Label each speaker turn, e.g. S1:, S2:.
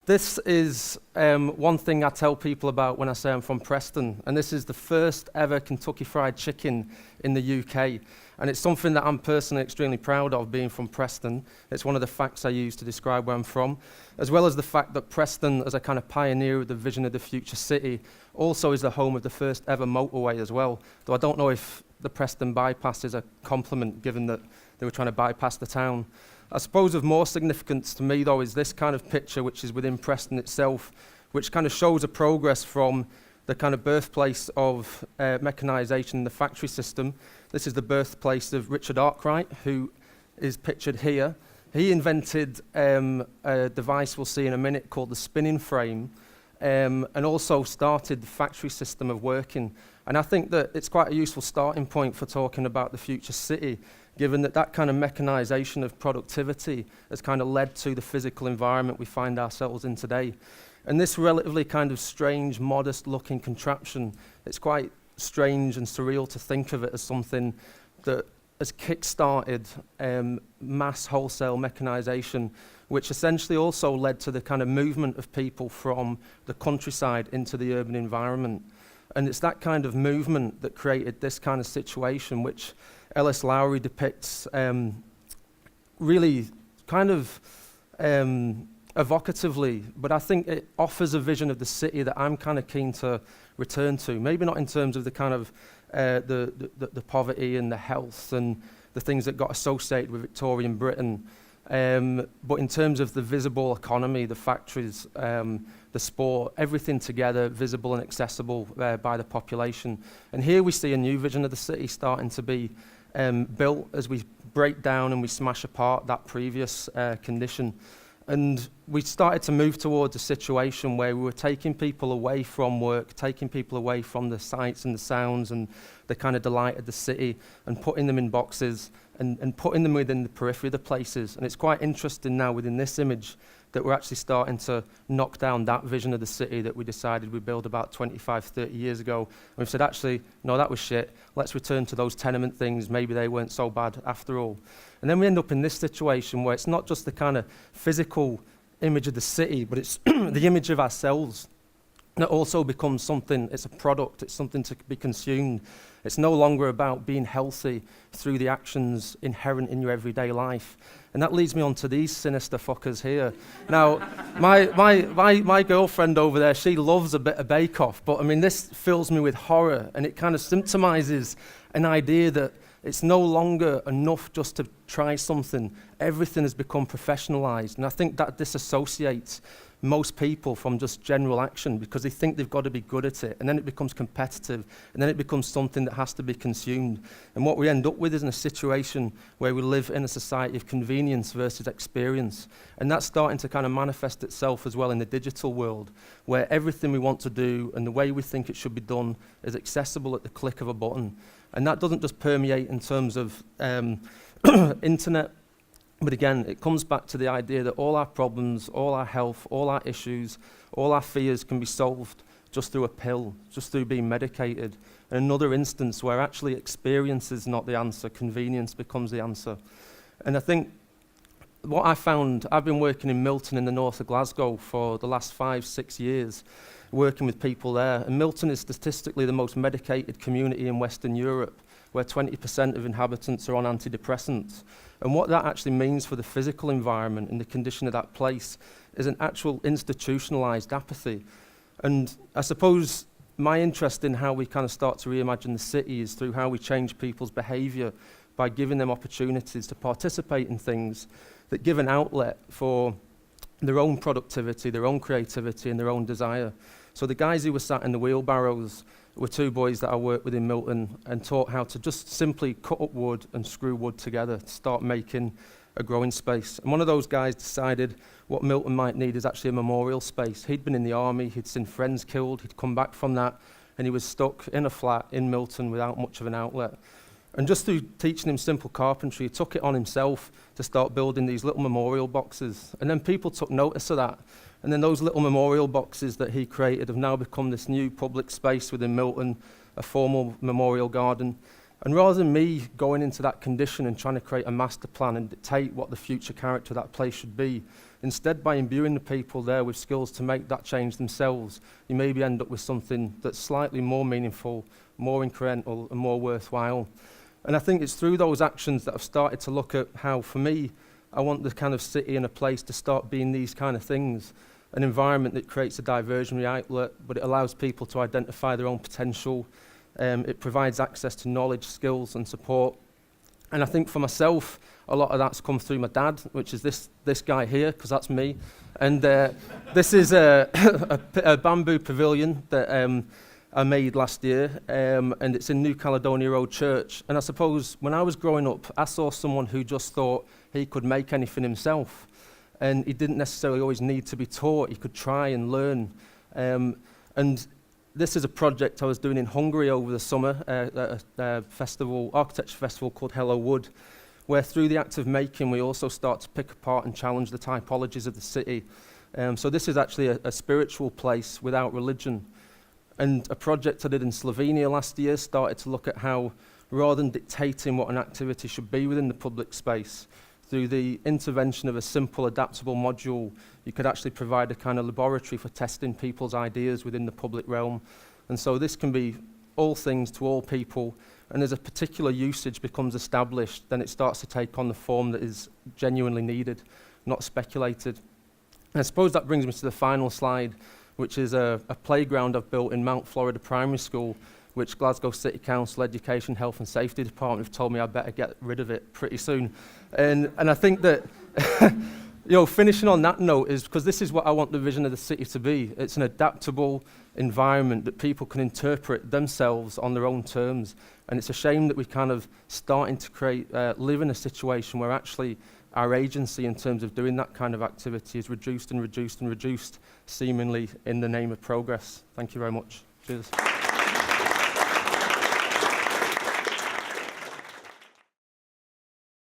S1: This is one thing I tell people about when I say I'm from Preston, and this is the first ever Kentucky Fried Chicken in the UK. And it's something that I'm personally extremely proud of, being from Preston. It's one of the facts I use to describe where I'm from, as well as the fact that Preston, as a kind of pioneer of the vision of the future city, also is the home of the first ever motorway as well. Though I don't know if the Preston bypass is a compliment, given that they were trying to bypass the town. I suppose of more significance to me, though, is this kind of picture, which is within Preston itself, which kind of shows a progress from the kind of birthplace of mechanisation in the factory system. This is the birthplace of Richard Arkwright, who is pictured here. He invented a device we'll see in a minute called the spinning frame, and also started the factory system of working. And I think that it's quite a useful starting point for talking about the future city, given that that kind of mechanisation of productivity has kind of led to the physical environment we find ourselves in today. And this relatively kind of strange, modest-looking contraption, it's quite strange and surreal to think of it as something that has kick-started mass wholesale mechanisation, which essentially also led to the kind of movement of people from the countryside into the urban environment. And it's that kind of movement that created this kind of situation, which Ellis Lowry depicts really kind of evocatively, but I think it offers a vision of the city that I'm kind of keen to return to. Maybe not in terms of the kind of the poverty and the health and the things that got associated with Victorian Britain, but in terms of the visible economy, the factories, the sport, everything together, visible and accessible by the population. And here we see a new vision of the city starting to be built as we break down and we smash apart that previous condition. And we started to move towards a situation where we were taking people away from work, taking people away from the sights and the sounds and the kind of delight of the city, and putting them in boxes and putting them within the periphery of the places. And it's quite interesting now within this image that we're actually starting to knock down that vision of the city that we decided we'd build about 25, 30 years ago. And we've said, actually, no, that was shit. Let's return to those tenement things. Maybe they weren't so bad after all. And then we end up in this situation where it's not just the kind of physical image of the city, but it's the image of ourselves that also becomes something, it's a product, it's something to be consumed. It's no longer about being healthy through the actions inherent in your everyday life. And that leads me on to these sinister fuckers here. Now, my girlfriend over there, she loves a bit of Bake Off, but I mean, this fills me with horror, and it kind of symptomizes an idea that it's no longer enough just to try something. Everything has become professionalized, and I think that disassociates most people from just general action because they think they've got to be good at it, and then it becomes competitive, and then it becomes something that has to be consumed. And what we end up with is in a situation where we live in a society of convenience versus experience, and that's starting to kind of manifest itself as well in the digital world, where everything we want to do and the way we think it should be done is accessible at the click of a button. And that doesn't just permeate in terms of internet, but again, it comes back to the idea that all our problems, all our health, all our issues, all our fears can be solved just through a pill, just through being medicated. And another instance where actually experience is not the answer, convenience becomes the answer. And I think what I found, I've been working in Milton in the north of Glasgow for the last 5-6 years, working with people there. And Milton is statistically the most medicated community in Western Europe, where 20% of inhabitants are on antidepressants. And what that actually means for the physical environment and the condition of that place is an actual institutionalized apathy. And I suppose my interest in how we kind of start to reimagine the city is through how we change people's behavior by giving them opportunities to participate in things that give an outlet for their own productivity, their own creativity, and their own desire. So the guys who were sat in the wheelbarrows were two boys that I worked with in Milton and taught how to just simply cut up wood and screw wood together to start making a growing space. And one of those guys decided what Milton might need is actually a memorial space. He'd been in the army, he'd seen friends killed, he'd come back from that, and he was stuck in a flat in Milton without much of an outlet. And just through teaching him simple carpentry, he took it on himself to start building these little memorial boxes. And then people took notice of that. And then those little memorial boxes that he created have now become this new public space within Milton, a formal memorial garden. And rather than me going into that condition and trying to create a master plan and dictate what the future character of that place should be, instead by imbuing the people there with skills to make that change themselves, you maybe end up with something that's slightly more meaningful, more incremental and more worthwhile. And I think it's through those actions that I've started to look at how, for me, I want the kind of city and a place to start being these kind of things. An environment that creates a diversionary outlet, but it allows people to identify their own potential. It provides access to knowledge, skills and support. And I think for myself, a lot of that's come through my dad, which is this guy here, because that's me. And this is a bamboo pavilion that I made last year, and it's in New Caledonia Road Church. And I suppose when I was growing up, I saw someone who just thought he could make anything himself. And he didn't necessarily always need to be taught. He could try and learn. And this is a project I was doing in Hungary over the summer, at a architecture festival called Hello Wood, where through the act of making, we also start to pick apart and challenge the typologies of the city. So this is actually a spiritual place without religion. And a project I did in Slovenia last year started to look at how, rather than dictating what an activity should be within the public space, through the intervention of a simple adaptable module, you could actually provide a kind of laboratory for testing people's ideas within the public realm. And so this can be all things to all people, and as a particular usage becomes established, then it starts to take on the form that is genuinely needed, not speculated. And I suppose that brings me to the final slide, which is a playground I've built in Mount Florida Primary School, which Glasgow City Council Education, Health and Safety Department have told me I better get rid of it pretty soon. And I think that, finishing on that note is because this is what I want the vision of the city to be. It's an adaptable environment that people can interpret themselves on their own terms. And it's a shame that we're kind of starting to live in a situation where actually our agency in terms of doing that kind of activity is reduced and reduced and reduced, seemingly in the name of progress. Thank you very much. Cheers.